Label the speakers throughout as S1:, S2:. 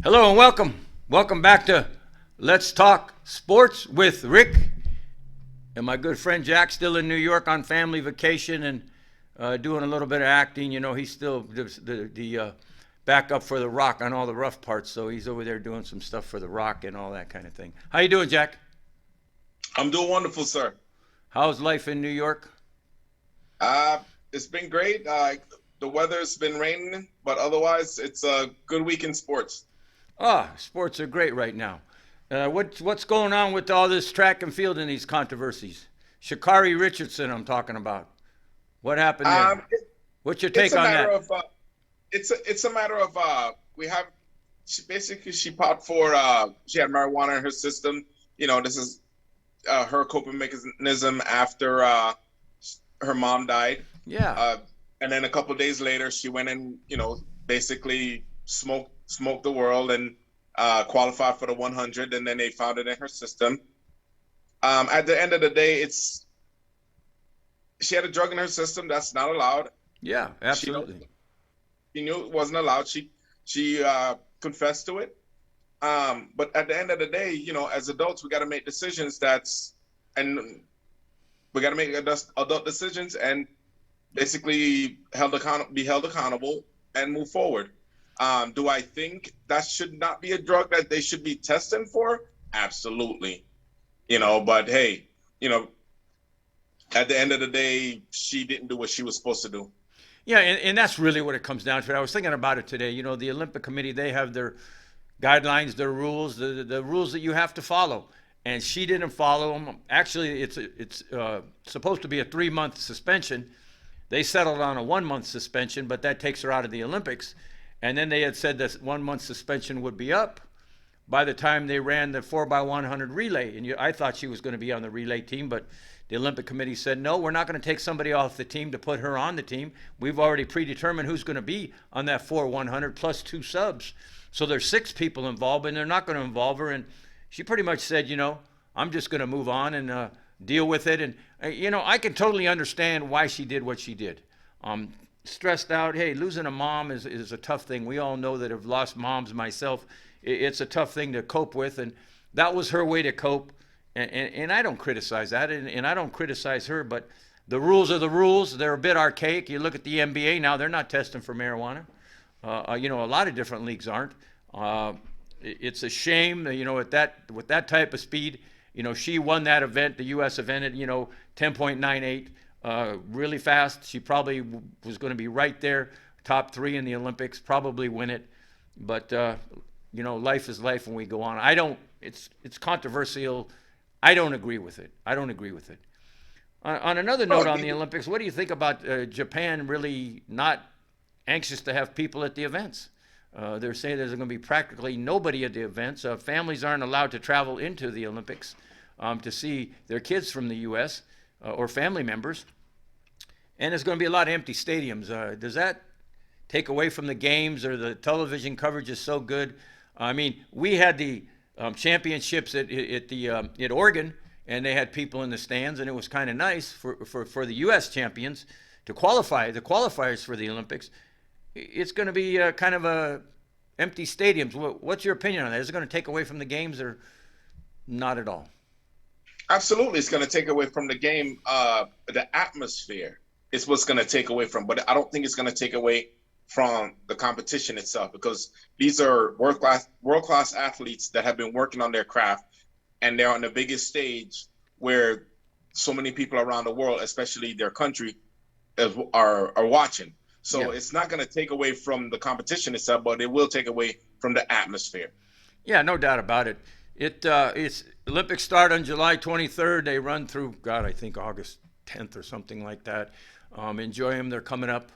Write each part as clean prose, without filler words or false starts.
S1: Hello and welcome. Welcome back to Let's Talk Sports with Rick and my good friend Jack, still in New York on family vacation and doing a little bit of acting. You know, he's still the backup for The Rock on all the rough parts, so he's over there doing some stuff for The Rock and all that kind of thing. How you doing, Jack?
S2: I'm doing wonderful, sir.
S1: How's life in New York?
S2: It's been great. The weather's been raining, but otherwise, it's a good week in sports.
S1: Sports are great right now. What's going on with all this track and field and these controversies? Sha'Carri Richardson, I'm talking about. What happened there? What's your take
S2: It's a
S1: on
S2: matter
S1: that?
S2: of it's a matter of we have she popped for she had marijuana in her system. You know, this is her coping mechanism after her mom died.
S1: Yeah.
S2: And then a couple of days later, she went and basically smoked the world and qualified for the 100, and then they found it in her system. At the end of the day, she had a drug in her system that's not allowed.
S1: Yeah, absolutely.
S2: She knew it wasn't allowed. She confessed to it. But at the end of the day, as adults, we got to make decisions and we got to make adult decisions and basically be held accountable and move forward. Do I think that should not be a drug that they should be testing for? Absolutely. But hey, at the end of the day, she didn't do what she was supposed to do.
S1: Yeah, and that's really what it comes down to. I was thinking about it today. You know, the Olympic Committee, they have their guidelines, their rules, the rules that you have to follow. And she didn't follow them. Actually, it's supposed to be a 3-month suspension. They settled on a 1-month suspension, but that takes her out of the Olympics. And then they had said this 1-month suspension would be up by the time they ran the 4x100 relay. And I thought she was going to be on the relay team, but the Olympic Committee said, no, we're not going to take somebody off the team to put her on the team. We've already predetermined who's going to be on that 4x100 plus 2 subs. So there's 6 people involved, and they're not going to involve her. And she pretty much said, I'm just going to move on and deal with it. And, I can totally understand why she did what she did. Stressed out. Hey, losing a mom is a tough thing. We all know that have lost moms myself. It's a tough thing to cope with, and that was her way to cope. And I don't criticize that, and I don't criticize her, but the rules are the rules. They're a bit archaic. You look at the NBA now; they're not testing for marijuana. A lot of different leagues aren't. It's a shame, with that type of speed. She won that event, the U.S. event at 10.98. Really fast. She probably was going to be right there, top 3 in the Olympics, probably win it. But, life is life when we go on. It's controversial. I don't agree with it. On another note on the Olympics, what do you think about Japan really not anxious to have people at the events? They're saying there's going to be practically nobody at the events. Families aren't allowed to travel into the Olympics to see their kids from the U.S. Or family members. And there's going to be a lot of empty stadiums. Does that take away from the games, or the television coverage is so good? I mean, we had the championships at Oregon, and they had people in the stands, and it was kind of nice for the U.S. champions to qualify, the qualifiers for the Olympics. It's going to be kind of empty stadiums. What's your opinion on that? Is it going to take away from the games, or not at all?
S2: Absolutely, it's going to take away from the game. The atmosphere is what's going to take away from, but I don't think it's going to take away from the competition itself, because these are world class athletes that have been working on their craft, and they're on the biggest stage where so many people around the world, especially their country, are watching. So yeah. It's not going to take away from the competition itself, but it will take away from the atmosphere.
S1: Yeah, no doubt about it. It's Olympics start on July 23rd. They run through, I think August 10th or something like that. Enjoy them. They're coming up.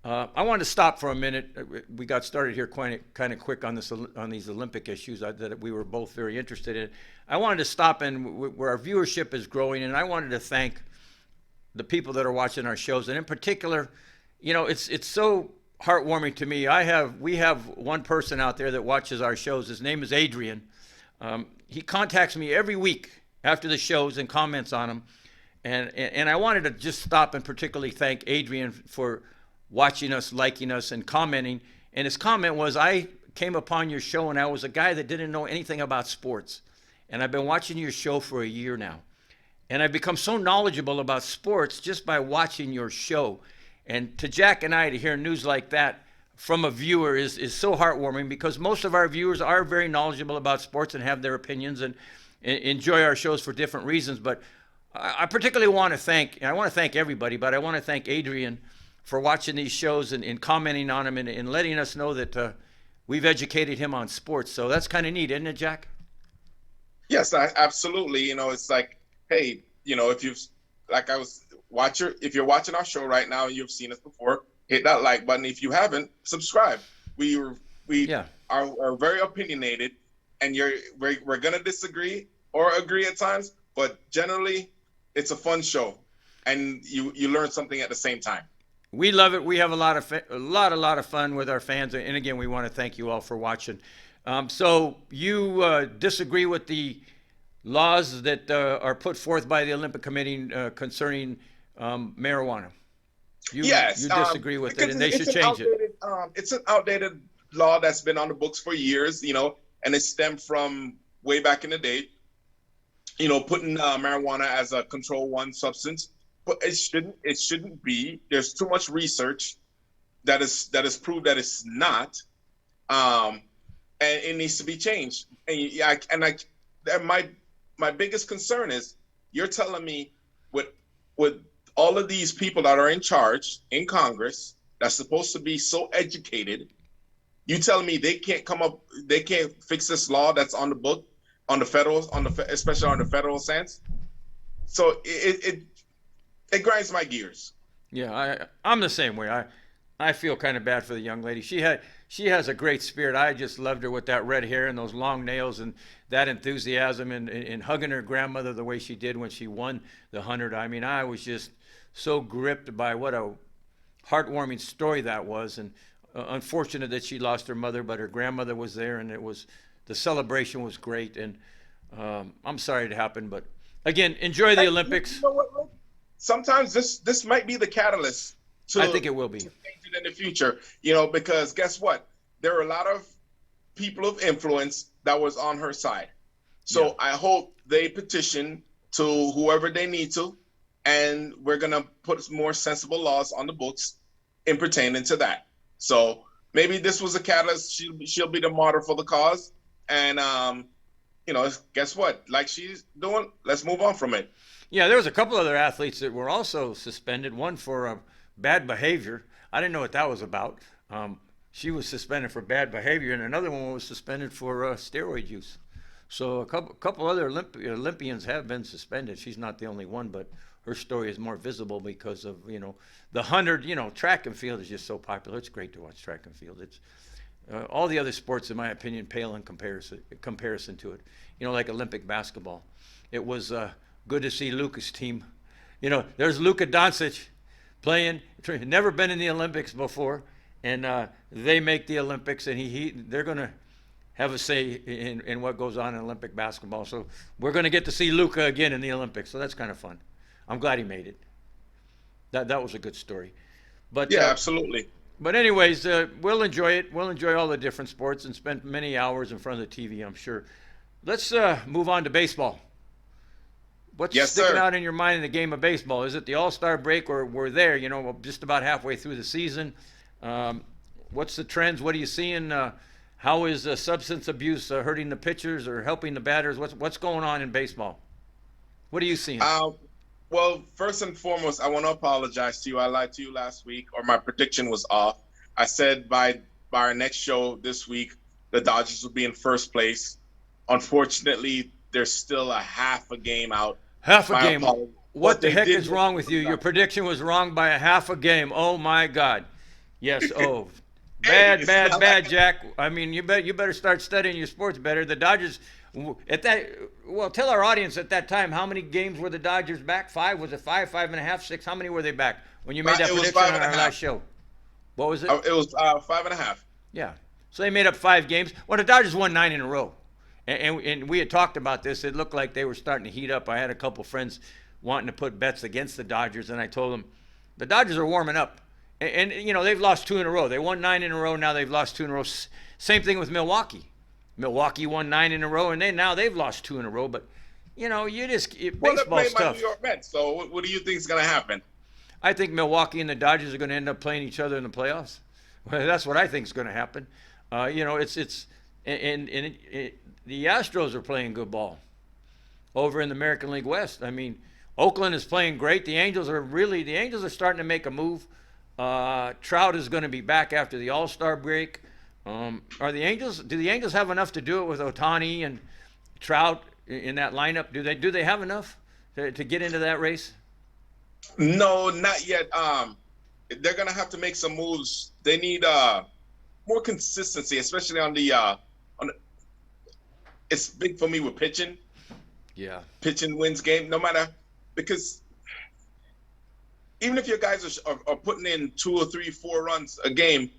S1: I wanted to stop for a minute. We got started here kind of quick on these Olympic issues that we were both very interested in. I wanted to stop where our viewership is growing, and I wanted to thank the people that are watching our shows, and in particular, it's so heartwarming to me. We have one person out there that watches our shows. His name is Adrian. He contacts me every week after the shows and comments on them. And I wanted to just stop and particularly thank Adrian for watching us, liking us, and commenting. And his comment was, I came upon your show, and I was a guy that didn't know anything about sports. And I've been watching your show for a year now. And I've become so knowledgeable about sports just by watching your show. And to Jack and I, to hear news like that from a viewer is so heartwarming, because most of our viewers are very knowledgeable about sports and have their opinions and enjoy our shows for different reasons. But I particularly want to thank, and I want to thank everybody, but I want to thank Adrian for watching these shows and commenting on them and letting us know that we've educated him on sports. So that's kind of neat, isn't it, Jack?
S2: Yes, absolutely. You know, it's like, hey, you know, if you've, like I was if you're watching our show right now and you've seen us before, hit that like button. If you haven't, subscribe. We are very opinionated, and we're gonna disagree or agree at times, but generally it's a fun show, and you learn something at the same time.
S1: We love it. We have a lot of fun with our fans, and again, we want to thank you all for watching. So you disagree with the laws that are put forth by the Olympic Committee concerning marijuana?
S2: Yes.
S1: You disagree with it, and they should change it.
S2: It's an outdated law that's been on the books for years, you know, and it stemmed from way back in the day, you know, putting marijuana as a Control 1 substance. But it shouldn't be. There's too much research that is proved that it's not, and it needs to be changed. And my biggest concern is, you're telling me with all of these people that are in charge in Congress that's supposed to be so educated, you telling me they can't fix this law that's on the book, especially on the federal sense. So it grinds my gears.
S1: Yeah, I'm the same way. I feel kind of bad for the young lady. She has a great spirit. I just loved her with that red hair and those long nails and that enthusiasm and hugging her grandmother the way she did when she won the 100. I mean, I was just so gripped by what a heartwarming story that was. And unfortunate that she lost her mother, but her grandmother was there, and the celebration was great. And I'm sorry it happened, but again, enjoy the Olympics.
S2: You know what, Rick? Sometimes this might be the catalyst
S1: I think it will be.
S2: To change it in the future, you know, because guess what? There are a lot of people of influence that was on her side. So yeah. I hope they petition to whoever they need to, and we're going to put more sensible laws on the books in pertaining to that. So maybe this was a catalyst. She'll be the martyr for the cause. And, you know, guess what? Like she's doing, let's move on from it.
S1: Yeah, there was a couple other athletes that were also suspended, one for bad behavior. I didn't know what that was about. She was suspended for bad behavior, and another one was suspended for steroid use. So a couple other Olympians have been suspended. She's not the only one, but her story is more visible because of, you know, the 100, you know, track and field is just so popular. It's great to watch track and field. It's all the other sports, in my opinion, pale in comparison to it. You know, like Olympic basketball. It was good to see Luka's team. You know, there's Luka Doncic playing, never been in the Olympics before, and they make the Olympics, and they're going to have a say in what goes on in Olympic basketball. So we're going to get to see Luka again in the Olympics, so that's kind of fun. I'm glad he made it. That was a good story. But
S2: yeah, absolutely.
S1: But anyways, we'll enjoy it. We'll enjoy all the different sports and spend many hours in front of the TV, I'm sure. Let's move on to baseball. What's sticking out in your mind in the game of baseball? Is it the All-Star break, or we're there, you know, just about halfway through the season? What's the trends? What are you seeing? How is substance abuse hurting the pitchers or helping the batters? What's going on in baseball? What are you seeing?
S2: Well, first and foremost, I want to apologize to you. I lied to you last week, or my prediction was off. I said by our next show this week, the Dodgers would be in first place. Unfortunately, there's still a half a game out.
S1: Half a game. What the heck is wrong with you? Your prediction was wrong by a half a game. Oh my God. Yes. Oh, bad, Jack. I mean, you better start studying your sports better. The Dodgers tell our audience at that time, how many games were the Dodgers back? 5? Was it 5, 5.5, 6? How many were they back when you made that prediction on our last show? What was it?
S2: It was 5.5.
S1: Yeah. So they made up 5 games. Well, the Dodgers won 9 in a row. And we had talked about this. It looked like they were starting to heat up. I had a couple friends wanting to put bets against the Dodgers, and I told them the Dodgers are warming up. And you know, they've lost 2 in a row. They won 9 in a row. Now they've lost 2 in a row. Same thing with Milwaukee. Milwaukee won 9 in a row, and now they've lost 2 in a row. But you know,
S2: Well, they're
S1: baseball
S2: played by
S1: stuff.
S2: New York Mets. So what do you think is going to happen?
S1: I think Milwaukee and the Dodgers are going to end up playing each other in the playoffs. Well, that's what I think is going to happen. You know, the Astros are playing good ball over in the American League West. I mean, Oakland is playing great. The Angels are starting to make a move. Trout is going to be back after the All-Star break. Do the Angels have enough to do it with Ohtani and Trout in that lineup? Do they have enough to get into that race?
S2: No, not yet. They're going to have to make some moves. They need more consistency, especially on the it's big for me with pitching.
S1: Yeah.
S2: Pitching wins game, no matter, because even if your guys are putting in 2 or 3, 4 runs a game,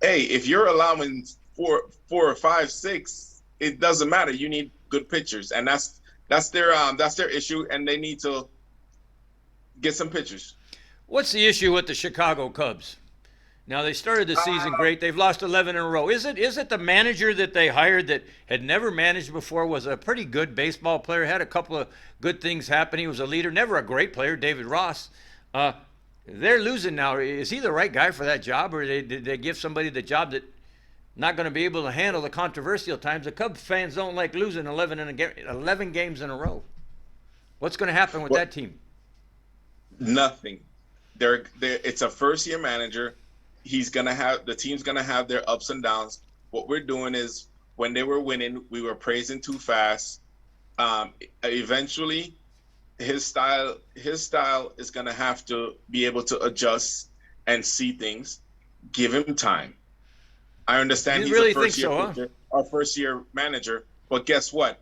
S2: hey, if you're allowing 4 or 5, 6, it doesn't matter. You need good pitchers, and that's their issue, and they need to get some pitchers.
S1: What's the issue with the Chicago Cubs? Now, they started the season great. They've lost 11 in a row. Is it the manager that they hired that had never managed before, was a pretty good baseball player, had a couple of good things happen? He was a leader, never a great player, David Ross. They're losing now. Is he the right guy for that job, or did they give somebody the job that not going to be able to handle the controversial times? The Cubs fans don't like losing 11 games in a row. What's going to happen with that team?
S2: Nothing. It's a first-year manager. The team's gonna have their ups and downs. What we're doing is, when they were winning, we were praising too fast. Eventually, his style is gonna have to be able to adjust and see things. Give him time. I understand
S1: You
S2: he's
S1: really
S2: a first
S1: think
S2: year
S1: so, huh?
S2: pitcher, a first-year manager, but guess what?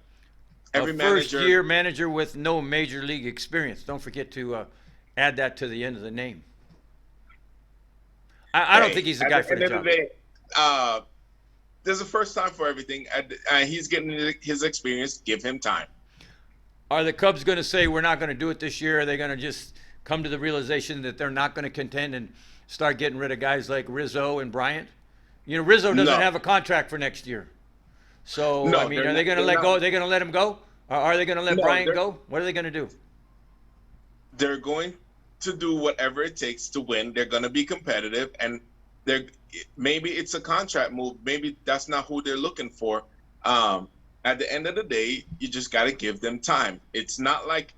S2: Every
S1: First-year manager with no major league experience. Don't forget to add that to the end of the name. I don't think he's the guy for the job.
S2: At the end of the day, there's a first time for everything. He's getting his experience. Give him time.
S1: Are the Cubs going to say we're not going to do it this year? Are they going to just come to the realization that they're not going to contend and start getting rid of guys like Rizzo and Bryant? You know, Rizzo doesn't have a contract for next year. So,
S2: No,
S1: I mean, are they going to let go? Are they going to let him go? Or are they going to let Bryant go? What are they going to do?
S2: They're going to do whatever it takes to win. They're going to be competitive, and maybe it's a contract move.Maybe that's not who they're looking for. At the end of the day, you just got to give them time. It's not like,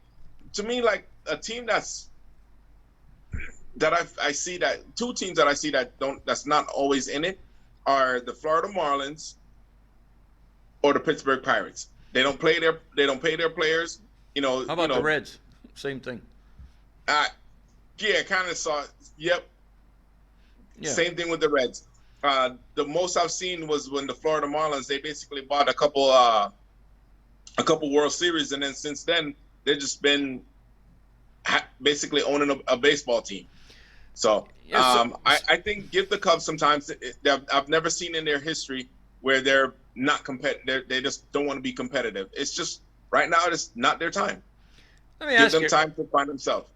S2: to me, like a team I see that two teams that I see that's not always in it are the Florida Marlins or the Pittsburgh Pirates. They don't pay their players. You know.
S1: How about the Reds? Same thing.
S2: Yeah, kind of saw. Yep. Yeah. Same thing with the Reds. The most I've seen was when the Florida Marlins, they basically bought a couple World Series, and then since then they've just been basically owning a baseball team. So I think give the Cubs some time. I've never seen in their history where they're not competitive. They just don't want to be competitive. It's just right now it's not their time.
S1: Let me ask you,
S2: give them time to find themselves.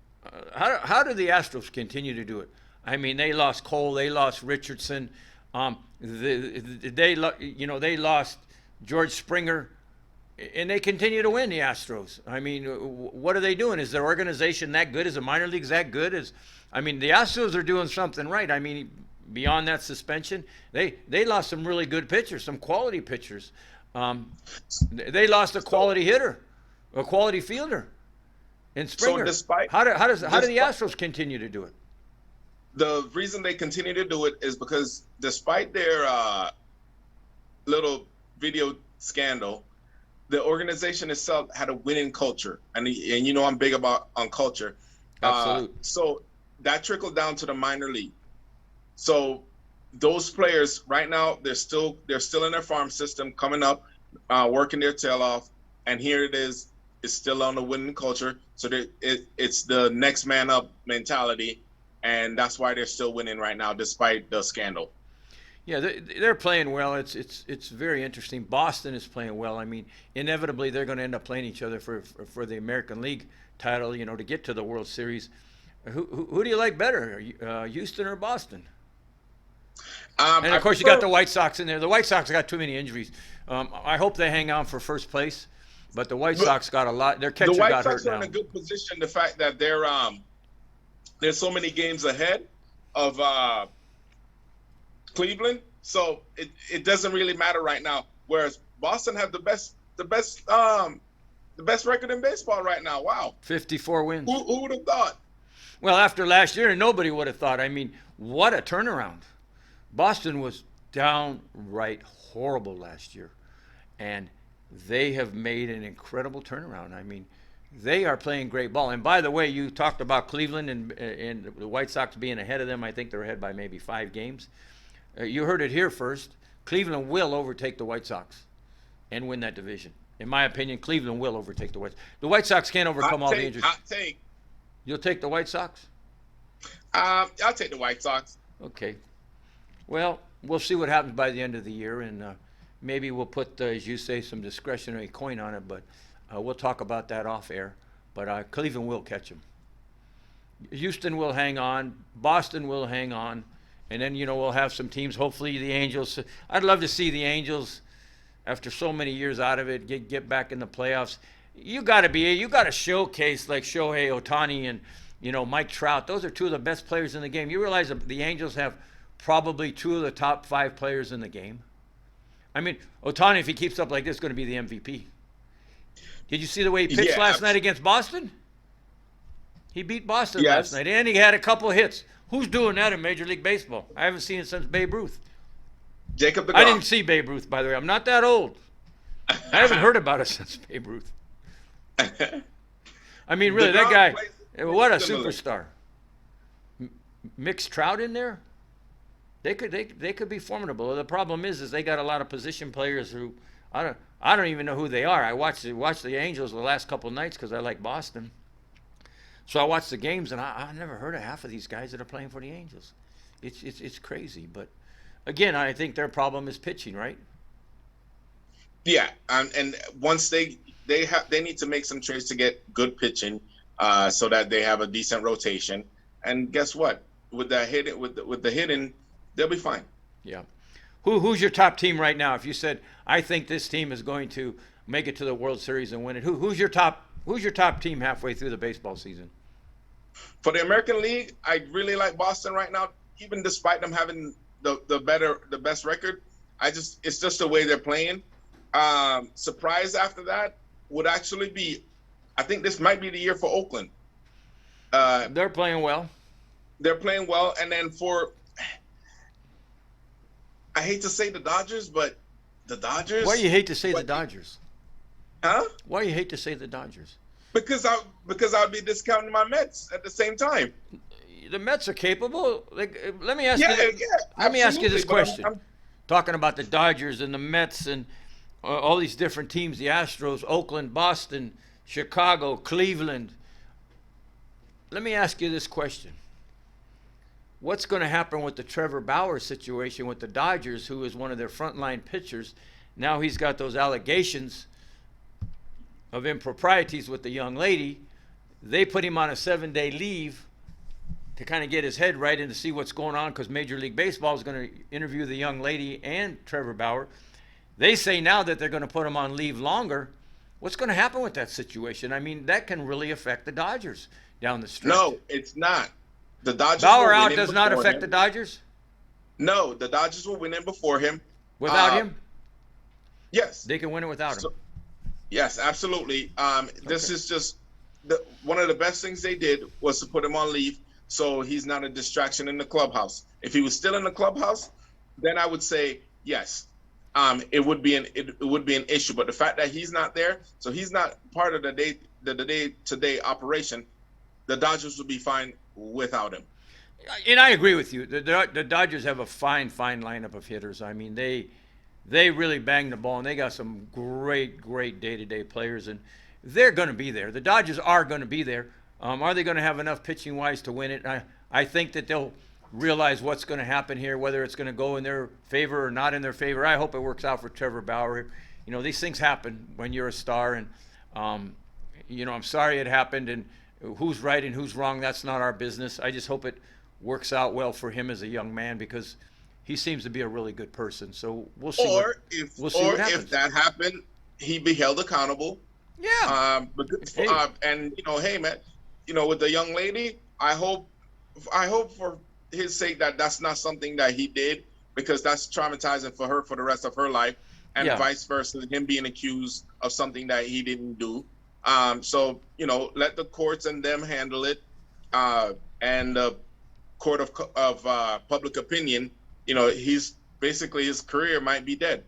S1: How do the Astros continue to do it? I mean, they lost Cole, they lost Richardson, they lost George Springer, and they continue to win, the Astros. I mean, what are they doing? Is their organization that good? Is the minor leagues that good? The Astros are doing something right. I mean, beyond that suspension, they lost some really good pitchers, some quality pitchers. They lost a quality hitter, a quality fielder. And Springer, how do the Astros continue to do it?
S2: The reason they continue to do it is because despite their little video scandal, the organization itself had a winning culture, and you know I'm big on culture.
S1: Absolutely.
S2: So that trickled down to the minor league. So those players right now they're still in their farm system, coming up, working their tail off, and here it is. It's still on the winning culture, so it's the next man up mentality, and that's why they're still winning right now despite the scandal.
S1: Yeah, they're playing well. It's very interesting. Boston is playing well. I mean, inevitably they're going to end up playing each other for the American League title, you know, to get to the World Series. Who do you like better, Houston or Boston? And
S2: I
S1: of course, you got
S2: prefer
S1: the White Sox in there. The White Sox got too many injuries. I hope they hang on for first place, but the White Sox got a lot. Their
S2: the
S1: catcher
S2: White
S1: got hurt
S2: Sox are
S1: now.
S2: in a good position. The fact that there's so many games ahead of Cleveland, so it doesn't really matter right now. Whereas Boston have the best record in baseball right now. Wow,
S1: 54 wins.
S2: who would have thought?
S1: Well, after last year, nobody would have thought. I mean, what a turnaround. Boston was downright horrible last year, and they have made an incredible turnaround. I mean, they are playing great ball. And by the way, you talked about Cleveland and the White Sox being ahead of them. I think they're ahead by maybe 5 games. You heard it here first. Cleveland will overtake the White Sox and win that division. In my opinion, Cleveland will overtake the White Sox. The White Sox can't overcome all the injuries.
S2: Hot take.
S1: You'll take the White Sox?
S2: I'll take the White Sox.
S1: Okay. Well, we'll see what happens by the end of the year, and maybe we'll put, as you say, some discretionary coin on it, but we'll talk about that off air. But Cleveland will catch them. Houston will hang on. Boston will hang on. And then, we'll have some teams, hopefully the Angels. I'd love to see the Angels, after so many years out of it, get back in the playoffs. You got to showcase like Shohei Ohtani and, Mike Trout. Those are 2 of the best players in the game. You realize that the Angels have probably 2 of the top 5 players in the game. I mean, Ohtani, if he keeps up like this, is going to be the MVP. Did you see the way he pitched last night against Boston? He beat Boston last night, and he had a couple of hits. Who's doing that in Major League Baseball? I haven't seen it since Babe Ruth.
S2: Jacob DeGrom.
S1: I didn't see Babe Ruth, by the way. I'm not that old. I haven't heard about it since Babe Ruth. I mean, really, that guy, what a superstar. Mix Trout in there? They could be formidable. The problem is they got a lot of position players who I don't even know who they are. I watched the Angels the last couple of nights because I like Boston. So I watched the games, and I never heard of half of these guys that are playing for the Angels. It's crazy. But, again, I think their problem is pitching, right?
S2: Yeah, and once they need to make some trades to get good pitching so that they have a decent rotation. And guess what? With the hitting, they'll be fine.
S1: Yeah. Who's your top team right now? If you said, I think this team is going to make it to the World Series and win it, who's your top team halfway through the baseball season?
S2: For the American League, I really like Boston right now, even despite them having the best record. It's just the way they're playing. Surprise after that would actually be, I think this might be the year for Oakland.
S1: They're playing well.
S2: They're playing well, and then I hate to say the Dodgers, but the Dodgers.
S1: Why do you hate to say the Dodgers?
S2: Huh?
S1: Why do you hate to say the Dodgers?
S2: Because I'll be discounting my Mets at the same time.
S1: The Mets are capable. Let me ask you this question. Talking about the Dodgers and the Mets and all these different teams, the Astros, Oakland, Boston, Chicago, Cleveland. Let me ask you this question. What's going to happen with the Trevor Bauer situation with the Dodgers, who is one of their frontline pitchers? Now he's got those allegations of improprieties with the young lady. They put him on a 7-day leave to kind of get his head right and to see what's going on, because Major League Baseball is going to interview the young lady and Trevor Bauer. They say now that they're going to put him on leave longer. What's going to happen with that situation? I mean, that can really affect the Dodgers down the stretch.
S2: No, it's not. The Dodgers.
S1: Bauer out does not affect the Dodgers?
S2: No, the Dodgers will win in before him.
S1: Without him?
S2: Yes.
S1: They can win it without him.
S2: Yes, absolutely. This is just one of the best things they did was to put him on leave so he's not a distraction in the clubhouse. If he was still in the clubhouse, then I would say yes. It would be an issue. But the fact that he's not there, so he's not part of the day-to-day operation, the Dodgers will be fine without him.
S1: And I agree with you. The Dodgers have a fine lineup of hitters. I mean, they really bang the ball, and they got some great day-to-day players, and they're going to be there. The Dodgers are going to be there. Are they going to have enough pitching-wise to win it? I think that they'll realize what's going to happen here, whether it's going to go in their favor or not in their favor. I hope it works out for Trevor Bauer. These things happen when you're a star, and I'm sorry it happened, and who's right and who's wrong, that's not our business. I just hope it works out well for him as a young man, because he seems to be a really good person. So we'll see what
S2: If
S1: happens.
S2: that happened, he'd be held accountable.
S1: Yeah. Hey.
S2: And hey, man, with the young lady, I hope for his sake that that's not something that he did, because that's traumatizing for her for the rest of her life, and
S1: Yeah.
S2: vice versa, him being accused of something that he didn't do. So let the courts and them handle it, and the court of public opinion. He's basically, his career might be dead.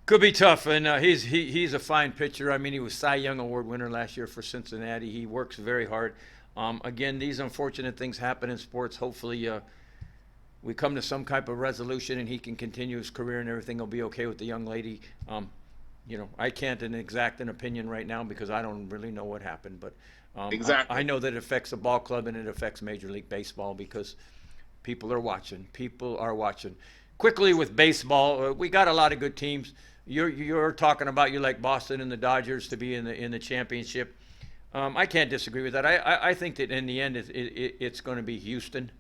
S1: Could be tough, and he's a fine pitcher. I mean, he was Cy Young Award winner last year for Cincinnati. He works very hard. Again, these unfortunate things happen in sports. Hopefully, we come to some type of resolution, and he can continue his career, and everything will be okay with the young lady. I can't exact an opinion right now because I don't really know what happened, but
S2: Exactly.
S1: I know that it affects the ball club and it affects Major League Baseball, because people are watching. People are watching. Quickly with baseball, we got a lot of good teams. You're talking about, you like Boston and the Dodgers to be in the championship. I can't disagree with that. I think that in the end it's going to be Houston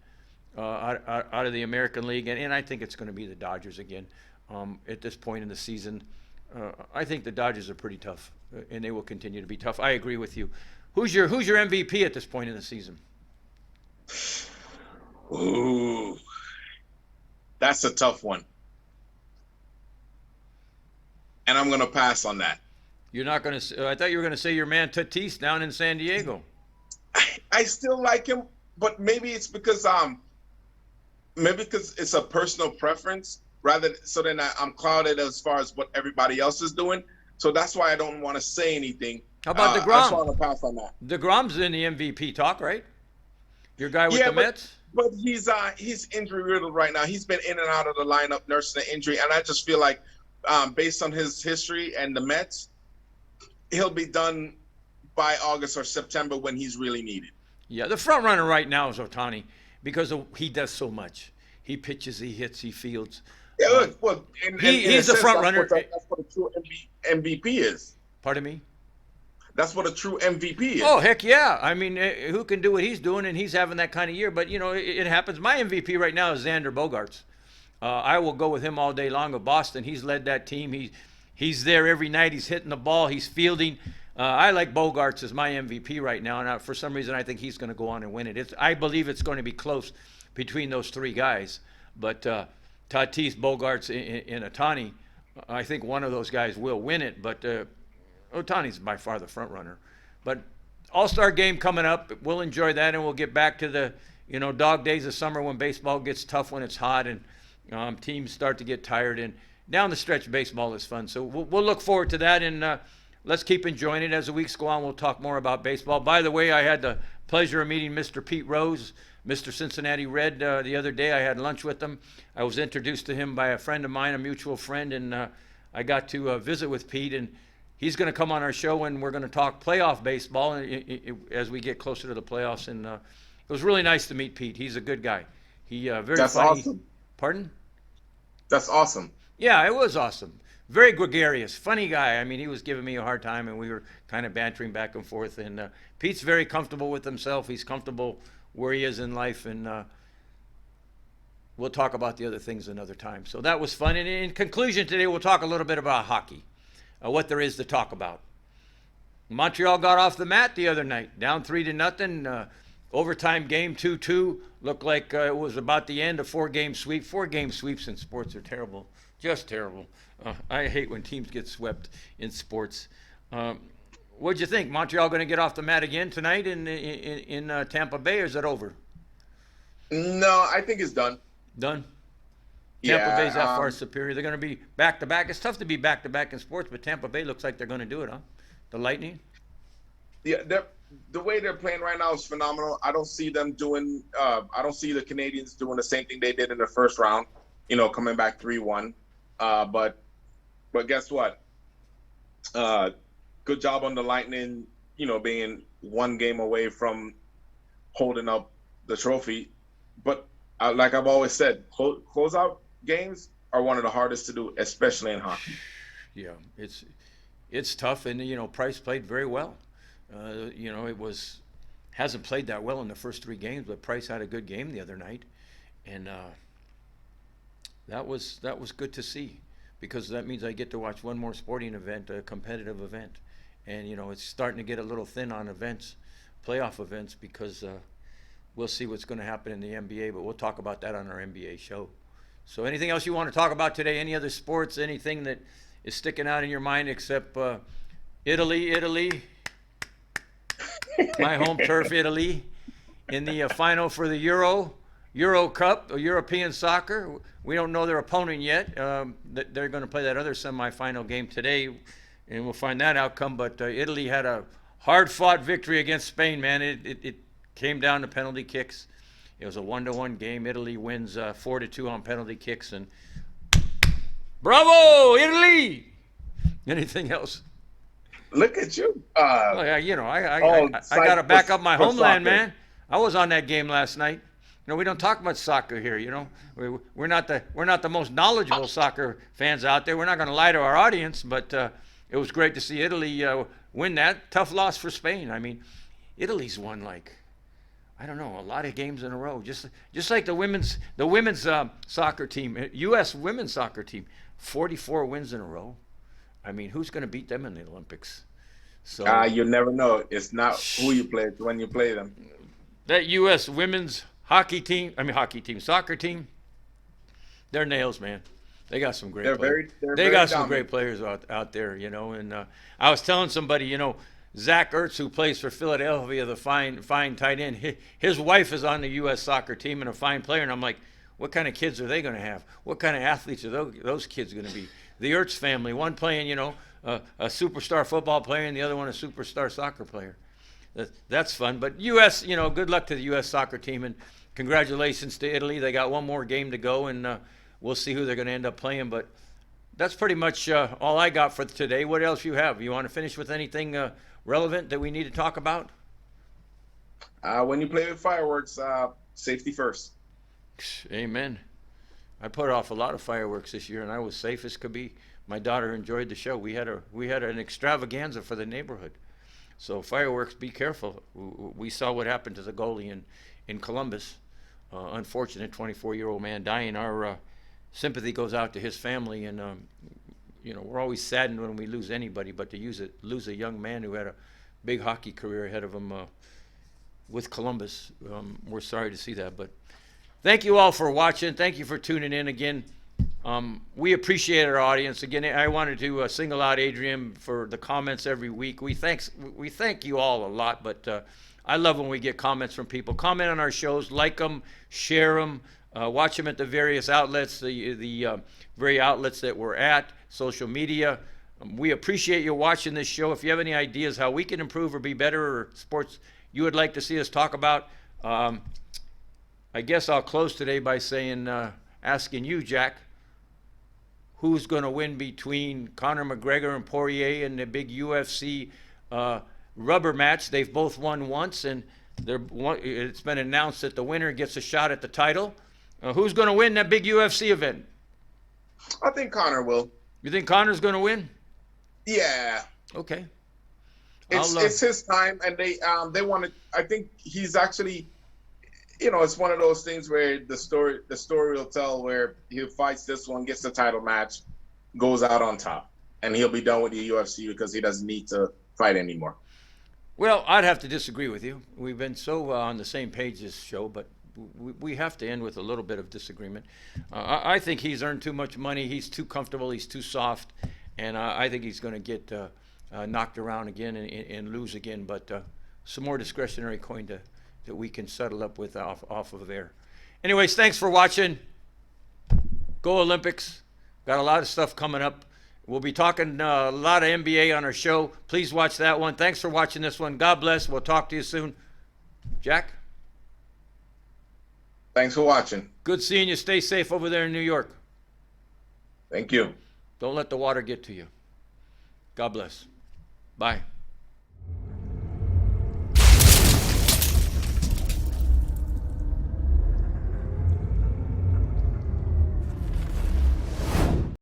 S1: out of the American League, and I think it's going to be the Dodgers again at this point in the season. I think the Dodgers are pretty tough, and they will continue to be tough. I agree with you. Who's your MVP at this point in the season?
S2: Ooh, that's a tough one. And I'm going to pass on that.
S1: You're not going to. I thought you were going to say your man Tatis down in San Diego.
S2: I still like him, but maybe it's because it's a personal preference, so then I'm clouded as far as what everybody else is doing. So that's why I don't want to say anything.
S1: How about DeGrom?
S2: I just want to pass on that.
S1: DeGrom's in the MVP talk, right? Your guy with the Mets?
S2: But he's injury riddled right now. He's been in and out of the lineup nursing an injury, and I just feel like, based on his history and the Mets, he'll be done by August or September when he's really needed.
S1: Yeah, the front runner right now is Ohtani, because he does so much. He pitches, he hits, he fields.
S2: Yeah,
S1: he's the front runner.
S2: That's what a true MVP is.
S1: Pardon me?
S2: That's what a true MVP is.
S1: Oh, heck yeah. I mean, who can do what he's doing, and he's having that kind of year. But, it happens. My MVP right now is Xander Bogaerts. I will go with him all day long of Boston. He's led that team. He's there every night. He's hitting the ball. He's fielding. I like Bogaerts as my MVP right now, and for some reason I think he's going to go on and win it. I believe it's going to be close between those three guys. But Tatis, Bogaerts, and Ohtani, I think one of those guys will win it. But Ohtani's by far the front runner. But All-Star game coming up. We'll enjoy that, and we'll get back to the dog days of summer when baseball gets tough, when it's hot and teams start to get tired. And down the stretch, baseball is fun. So we'll look forward to that, and let's keep enjoying it. As the weeks go on, we'll talk more about baseball. By the way, I had the pleasure of meeting Mr. Pete Rose, Mr. Cincinnati Red, the other day. I had lunch with him. I was introduced to him by a friend of mine, a mutual friend, and I got to visit with Pete, and he's going to come on our show, and we're going to talk playoff baseball as we get closer to the playoffs. And it was really nice to meet Pete. He's a good guy. He very
S2: That's
S1: funny.
S2: Awesome.
S1: Pardon?
S2: That's awesome.
S1: Yeah, it was awesome. Very gregarious, funny guy. I mean, he was giving me a hard time, and we were kind of bantering back and forth. And Pete's very comfortable with himself. He's comfortable where he is in life, and we'll talk about the other things another time. So that was fun. And in conclusion today, we'll talk a little bit about hockey, what there is to talk about. Montreal got off the mat the other night, down 3-0. Overtime game 2-2. Looked like it was about the end of four-game sweep. Four-game sweeps in sports are terrible, just terrible. I hate when teams get swept in sports. What'd you think? Montreal going to get off the mat again tonight in Tampa Bay, or is it over?
S2: No, I think it's done.
S1: Done? Tampa
S2: Yeah,
S1: Bay's that far superior. They're going to be back-to-back. It's tough to be back-to-back in sports, but Tampa Bay looks like they're going to do it, huh? The Lightning?
S2: Yeah, the way they're playing right now is phenomenal. I don't see them doing. I don't see the Canadians doing the same thing they did in the first round. Coming back 3-1. But guess what? Good job on the Lightning. Being one game away from holding up the trophy. But like I've always said, closeout games are one of the hardest to do, especially in hockey.
S1: Yeah, it's tough, and Price played very well. It was hasn't played that well in the first 3 games, but Price had a good game the other night, and that was good to see, because that means I get to watch one more sporting event, a competitive event, and it's starting to get a little thin on events, playoff events, because we'll see what's going to happen in the NBA, but we'll talk about that on our NBA show. So anything else you want to talk about today? Any other sports? Anything that is sticking out in your mind except Italy, my home turf, Italy, in the final for the Euro Cup, or European soccer. We don't know their opponent yet. They're going to play that other semifinal game today, and we'll find that outcome. But Italy had a hard-fought victory against Spain, man. It came down to penalty kicks. It was a 1-1 game. Italy wins 4-2 on penalty kicks, and bravo, Italy! Anything else?
S2: Look at you.
S1: Oh, yeah, I got to back up my homeland, man. I was on that game last night. We don't talk much soccer here. We're not the most knowledgeable soccer fans out there. We're not going to lie to our audience, but it was great to see Italy win that. Tough loss for Spain. I mean, Italy's won a lot of games in a row. Just like the women's soccer team, U.S. women's soccer team, 44 wins in a row. I mean, who's going to beat them in the Olympics? So
S2: you never know. It's not who you play, it's when you play them.
S1: That U.S. women's soccer team, they're nails, man. They got some great players. They got some great players out there, and I was telling somebody, Zach Ertz, who plays for Philadelphia, the fine tight end, his wife is on the U.S. soccer team and a fine player, and I'm like, what kind of kids are they going to have? What kind of athletes are those kids going to be? The Ertz family, one playing, a superstar football player, and the other one a superstar soccer player. That's fun. But U.S., good luck to the U.S. soccer team, and congratulations to Italy. They got one more game to go, and we'll see who they're going to end up playing. But that's pretty much all I got for today. What else you have? You want to finish with anything relevant that we need to talk about?
S2: When you play with fireworks, safety first.
S1: Amen. I put off a lot of fireworks this year, and I was safe as could be. My daughter enjoyed the show. We had an extravaganza for the neighborhood. So fireworks, be careful. We saw what happened to the goalie in Columbus. Unfortunate 24-year-old man dying. Our sympathy goes out to his family, and we're always saddened when we lose anybody, but to lose a young man who had a big hockey career ahead of him with Columbus, we're sorry to see that. But thank you all for watching. Thank you for tuning in again. We appreciate our audience. Again, I wanted to single out Adrian for the comments every week. We thank you all a lot, but I love when we get comments from people. Comment on our shows, like them, share them, watch them at the various outlets, the very outlets that we're at, social media. We appreciate you watching this show. If you have any ideas how we can improve or be better, or sports you would like to see us talk about, I guess I'll close today by saying, asking you, Jack, who's going to win between Conor McGregor and Poirier in the big UFC rubber match? They've both won once, and it's been announced that the winner gets a shot at the title. Who's going to win that big UFC event?
S2: I think Conor will.
S1: You think Conor's going to win?
S2: Yeah.
S1: Okay.
S2: It's his time, and they want to. I think he's actually, it's one of those things where the story will tell where he fights this one, gets the title match, goes out on top, and he'll be done with the UFC because he doesn't need to fight anymore.
S1: Well, I'd have to disagree with you. We've been so on the same page this show, but we have to end with a little bit of disagreement. I think he's earned too much money. He's too comfortable. He's too soft, and I think he's going to get knocked around again and lose again. But some more discretionary coin that we can settle up with off of there. Anyways, thanks for watching. Go Olympics. Got a lot of stuff coming up. We'll be talking a lot of NBA on our show. Please watch that one. Thanks for watching this one. God bless. We'll talk to you soon. Jack?
S2: Thanks for watching.
S1: Good seeing you. Stay safe over there in New York.
S2: Thank you.
S1: Don't let the water get to you. God bless. Bye.